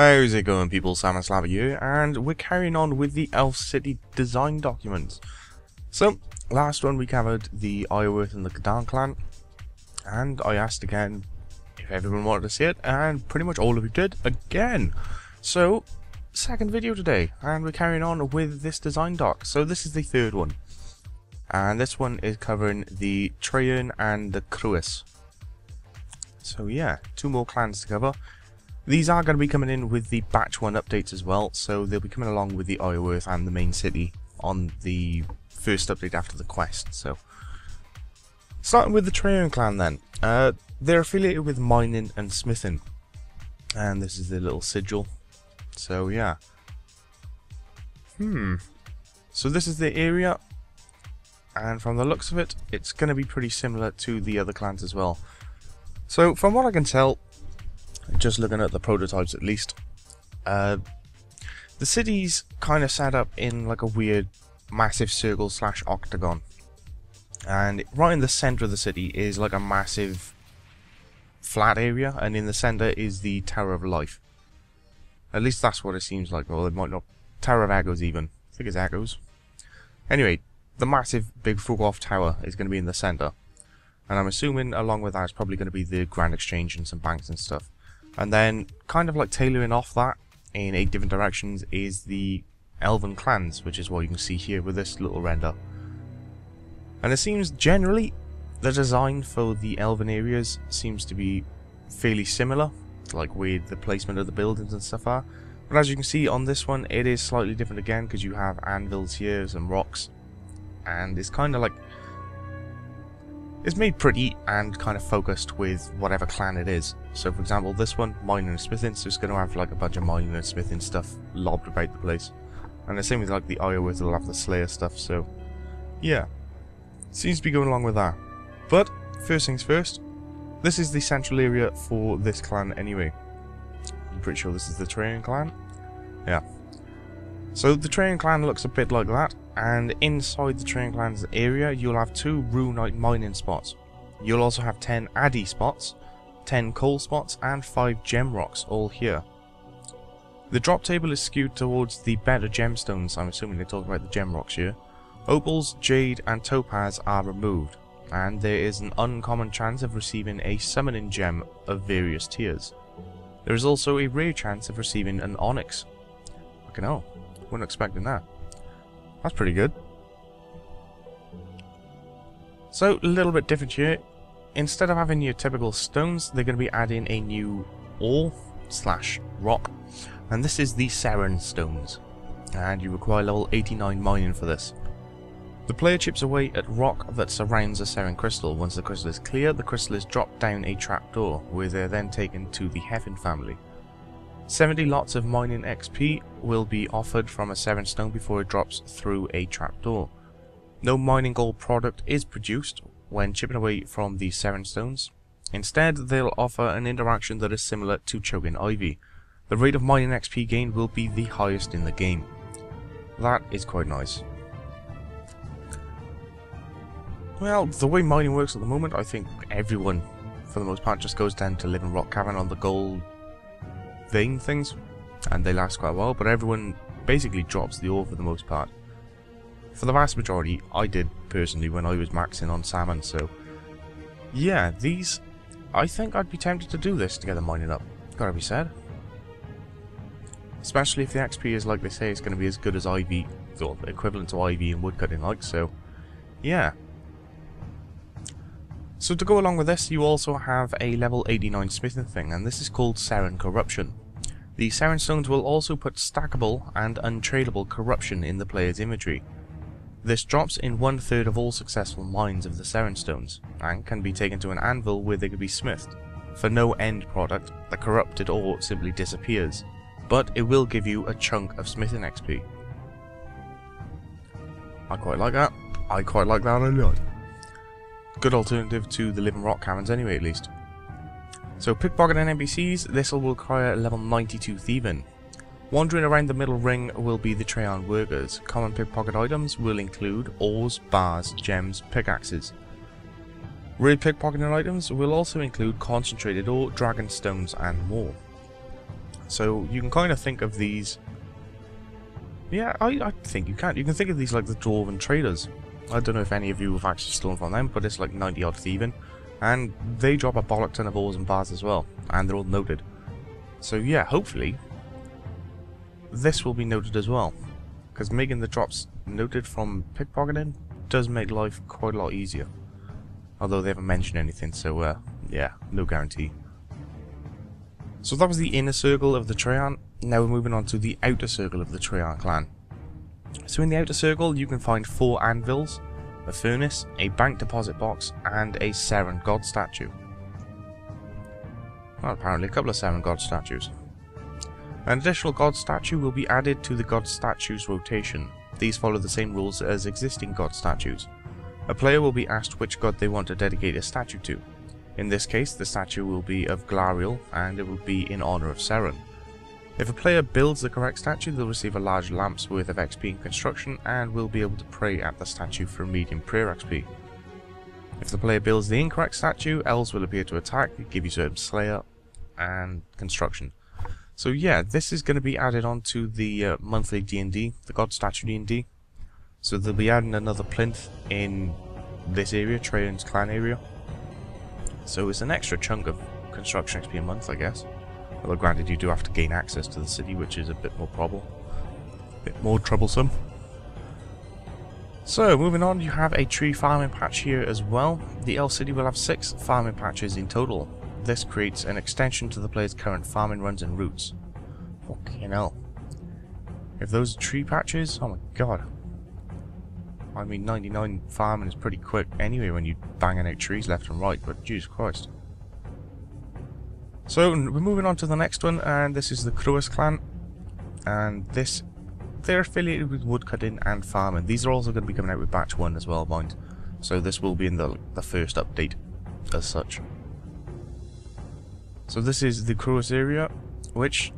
How's it going, people? Sarin Stones here, and we're carrying on with the Elf City design documents. So, last one we covered the Ironworth and the Kadan clan, and I asked again if everyone wanted to see it, and pretty much all of you did again. So, second video today, and we're carrying on with this design doc. So this is the third one, and this one is covering the Sarin and the Corruption. So yeah, two more clans to cover. These are going to be coming in with the batch 1 updates as well, so they'll be coming along with the Ironworth and the main city on the first update after the quest. So, starting with the Sarin clan then. They're affiliated with mining and smithing, and this is their little sigil. So yeah. So this is the area, and from the looks of it, it's going to be pretty similar to the other clans as well. So from what I can tell, just looking at the prototypes at least, the city's kind of set up in like a weird massive circle / octagon, and right in the center of the city is like a massive flat area, and in the center is the Tower of Life. At least that's what it seems like. Well, it might not. Tower of Echoes even. I think it's Echoes. Anyway, the massive big Fugoff tower is going to be in the center, and I'm assuming along with that is probably going to be the Grand Exchange and some banks and stuff. And then, kind of like tailoring off that in 8 different directions, is the Elven clans, which is what you can see here with this little render. And it seems generally the design for the Elven areas seems to be fairly similar, like with the placement of the buildings and stuff are. But as you can see on this one, it is slightly different again, because you have anvils here, some rocks, and it's kind of like, it's made pretty and kind of focused with whatever clan it is. So for example, this one, mining and smithing, so it's going to have like a bunch of mining and smithing stuff lobbed about the place. And the same with like the Ironworth, it'll have the Slayer stuff, so yeah. Seems to be going along with that. But, first things first, this is the central area for this clan anyway. I'm pretty sure this is the Sarin clan. Yeah. So the Sarin clan looks a bit like that, and inside the Sarin clan's area you'll have 2 Runite mining spots. You'll also have 10 Addy spots, 10 coal spots, and 5 gem rocks, all here. The drop table is skewed towards the better gemstones. I'm assuming they're talking about the gem rocks here. Opals, jade, and topaz are removed, and there is an uncommon chance of receiving a summoning gem of various tiers. There is also a rare chance of receiving an onyx. Fucking hell, wasn't expecting that. That's pretty good. So, a little bit different here. Instead of having your typical stones, they're going to be adding a new ore / rock, and this is the Sarin Stones, and you require level 89 mining for this. The player chips away at rock that surrounds a Sarin crystal. Once the crystal is clear, the crystal is dropped down a trapdoor, where they're then taken to the Heffin family. 70 lots of mining XP will be offered from a Sarin stone before it drops through a trapdoor. No mining gold product is produced when chipping away from the Sarin stones. Instead, they'll offer an interaction that is similar to choking ivy. The rate of mining XP gained will be the highest in the game. That is quite nice. Well, the way mining works at the moment, I think everyone, for the most part, just goes down to Living Rock Cavern on the gold vein things, and they last quite a while, but everyone basically drops the ore for the most part. For the vast majority, I did personally when I was maxing on salmon, so yeah, these, I think I'd be tempted to do this to get the mining up, gotta be said. Especially if the XP is, like they say, it's going to be as good as ivy, or equivalent to ivy and woodcutting like, so yeah. So to go along with this, you also have a level 89 smithing thing, and this is called Sarin Corruption. The Sarin Stones will also put stackable and untradeable corruption in the player's inventory. This drops in 1/3 of all successful mines of the Sarin Stones, and can be taken to an anvil where they can be smithed. For no end product, the corrupted ore simply disappears, but it will give you a chunk of smithing XP. I quite like that. I quite like that a lot. Good alternative to the Living Rock Caverns anyway, at least. So pickpocketing NPCs, this will require level 92 thieving. Wandering around the middle ring will be the Sarin workers. Common pickpocket items will include ores, bars, gems, pickaxes. Rare pickpocketing items will also include concentrated ore, dragon stones, and more. So you can kind of think of these... Yeah, I think you can. You can think of these like the Dwarven traders. I don't know if any of you have actually stolen from them, but it's like 90 odd thieving. And they drop a bollock ton of ores and bars as well. And they're all noted. So yeah, hopefully this will be noted as well. Because making the drops noted from pickpocketing does make life quite a lot easier. Although they haven't mentioned anything, so yeah, no guarantee. So that was the inner circle of the Treant. Now we're moving on to the outer circle of the Treant clan. So in the outer circle you can find 4 anvils, a furnace, a bank deposit box, and a Sarin god statue. Well, apparently a couple of Sarin god statues. An additional god statue will be added to the god statues rotation. These follow the same rules as existing god statues. A player will be asked which god they want to dedicate a statue to. In this case, the statue will be of Glariel, and it will be in honour of Sarin. If a player builds the correct statue, they'll receive a large lamp's worth of XP in construction, and will be able to pray at the statue for medium prayer XP. If the player builds the incorrect statue, elves will appear to attack, give you certain slayer, and construction. So yeah, this is going to be added on to the monthly D&D, the God Statue D&D. So they'll be adding another plinth in this area, Treant's clan area. So it's an extra chunk of construction XP a month, I guess. Although granted, you do have to gain access to the city, which is a bit more troublesome. So moving on, you have a tree farming patch here as well. The elf city will have 6 farming patches in total. This creates an extension to the player's current farming runs and routes. Fucking hell. If those are tree patches, oh my god. I mean, 99 farming is pretty quick anyway when you're banging out trees left and right, but Jesus Christ. So, we're moving on to the next one, and this is the Crewis clan. And they're affiliated with woodcutting and farming. These are also going to be coming out with batch 1 as well, mind. So this will be in the first update as such. So this is the Crewis area, which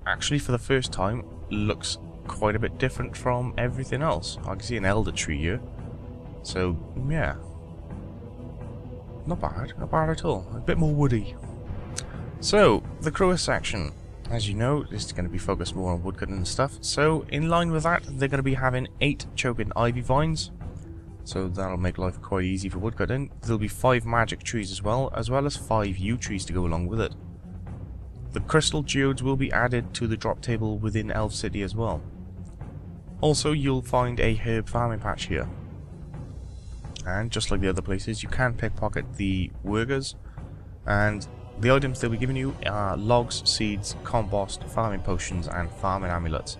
actually for the first time looks quite a bit different from everything else. I can see an elder tree here. So yeah. Not bad at all. A bit more woody. So, the Crewis section. As you know, this is going to be focused more on woodcutting and stuff. So, in line with that, they're going to be having 8 choking ivy vines. So that'll make life quite easy for woodcutting. There'll be 5 magic trees as well as 5 yew trees to go along with it. The crystal geodes will be added to the drop table within Elf City as well. Also, you'll find a herb farming patch here. And just like the other places, you can pickpocket the workers, and the items they'll be giving you are logs, seeds, compost, farming potions, and farming amulets.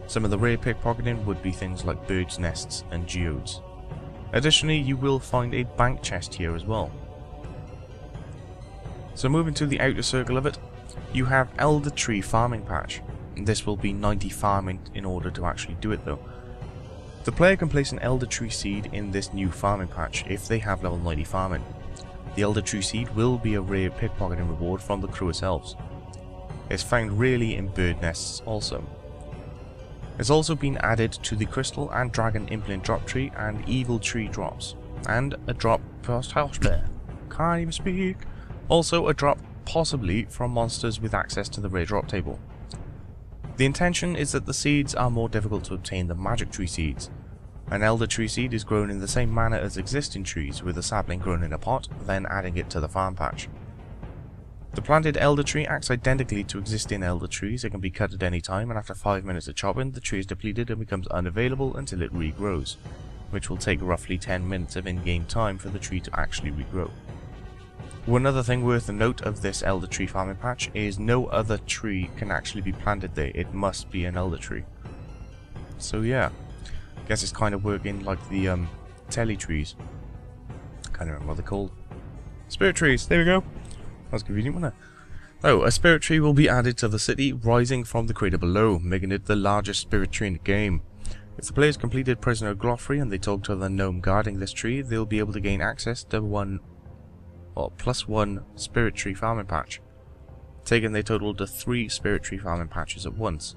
Some of the rare pickpocketing would be things like birds' nests and geodes. Additionally, you will find a bank chest here as well. So moving to the outer circle of it, you have Elder Tree Farming Patch. This will be 90 farming in order to actually do it though. The player can place an Elder Tree Seed in this new farming patch if they have level 90 farming. The Elder Tree Seed will be a rare pickpocketing reward from the Crewis Elves. It's found rarely in bird nests also. It's also been added to the Crystal and Dragon Implant drop tree and Evil Tree drops. And a drop first house there. Can't even speak. Also a drop possibly from monsters with access to the rare drop table. The intention is that the seeds are more difficult to obtain than magic tree seeds. An elder tree seed is grown in the same manner as existing trees, with a sapling grown in a pot, then adding it to the farm patch. The planted elder tree acts identically to existing elder trees. It can be cut at any time, and after 5 minutes of chopping, the tree is depleted and becomes unavailable until it regrows, which will take roughly 10 minutes of in-game time for the tree to actually regrow. One other thing worth a note of this elder tree farming patch is no other tree can actually be planted there. It must be an elder tree. So yeah, I guess it's kind of working like the telly trees. I can't remember what they're called. Spirit trees, there we go. That was convenient, wasn't it? Oh, a spirit tree will be added to the city, rising from the crater below, making it the largest spirit tree in the game. If the players completed Prisoner Glothree and they talk to the gnome guarding this tree, they'll be able to gain access to +1 spirit tree farming patch, taking their total to 3 spirit tree farming patches at once.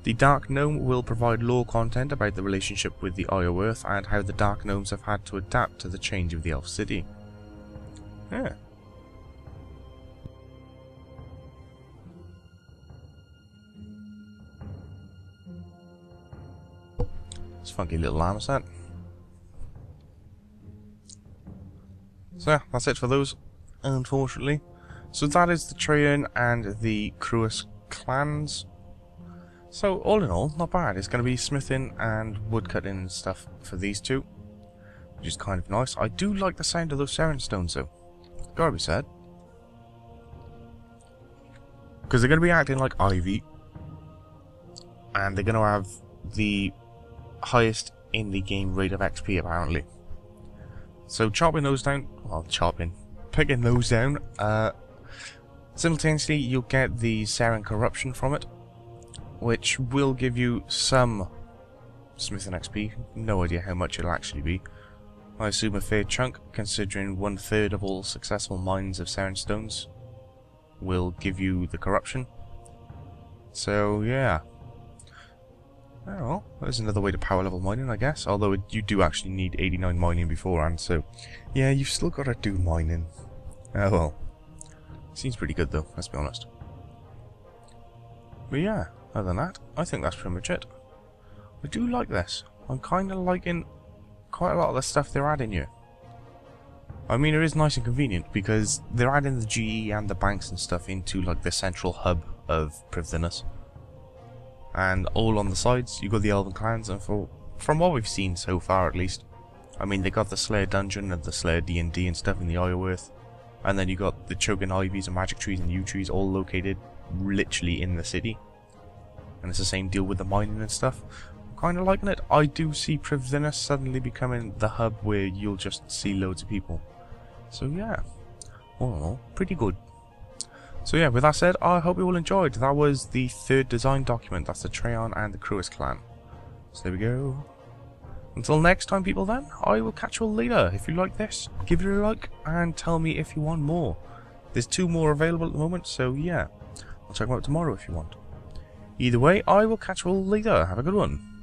The Dark Gnome will provide lore content about the relationship with the Eye of Earth and how the Dark Gnomes have had to adapt to the change of the Elf City. Yeah. It's a funky little armor set. So yeah, that's it for those, unfortunately. So that is the Trajan and the Cruis clans. So all in all, not bad. It's going to be smithing and woodcutting and stuff for these two, which is kind of nice. I do like the sound of those Sarin Stones though, gotta be said. Because they're going to be acting like ivy, and they're going to have the highest in the game rate of XP apparently. So picking those down, simultaneously you'll get the Sarin Corruption from it, which will give you some smithing XP. No idea how much it'll actually be. I assume a fair chunk, considering 1/3 of all successful mines of Sarin Stones will give you the corruption. So yeah. Oh, well, there's another way to power level mining, I guess. Although you do actually need 89 mining beforehand, so yeah, you've still got to do mining. Oh well. Seems pretty good though, let's be honest. But yeah, other than that, I think that's pretty much it. I do like this. I'm kind of liking quite a lot of the stuff they're adding here. I mean, it is nice and convenient because they're adding the GE and the banks and stuff into like the central hub of Privthinus. And all on the sides, you got the Elven clans, and from what we've seen so far at least, I mean, they got the Slayer Dungeon and the Slayer D&D and stuff in the Eye of Earth. And then you got the Chogan Ivies and Magic Trees and Yew Trees all located literally in the city. And it's the same deal with the mining and stuff. I'm kind of liking it. I do see Privthinus suddenly becoming the hub where you'll just see loads of people. So yeah, all in all, pretty good. So yeah, with that said, I hope you all enjoyed. That was the 3rd design document. That's the Trajan and the Cruis clan. So there we go. Until next time, people, then, I will catch you all later. If you like this, give it a like and tell me if you want more. There's 2 more available at the moment, so yeah. I'll check them out tomorrow if you want. Either way, I will catch you all later. Have a good one.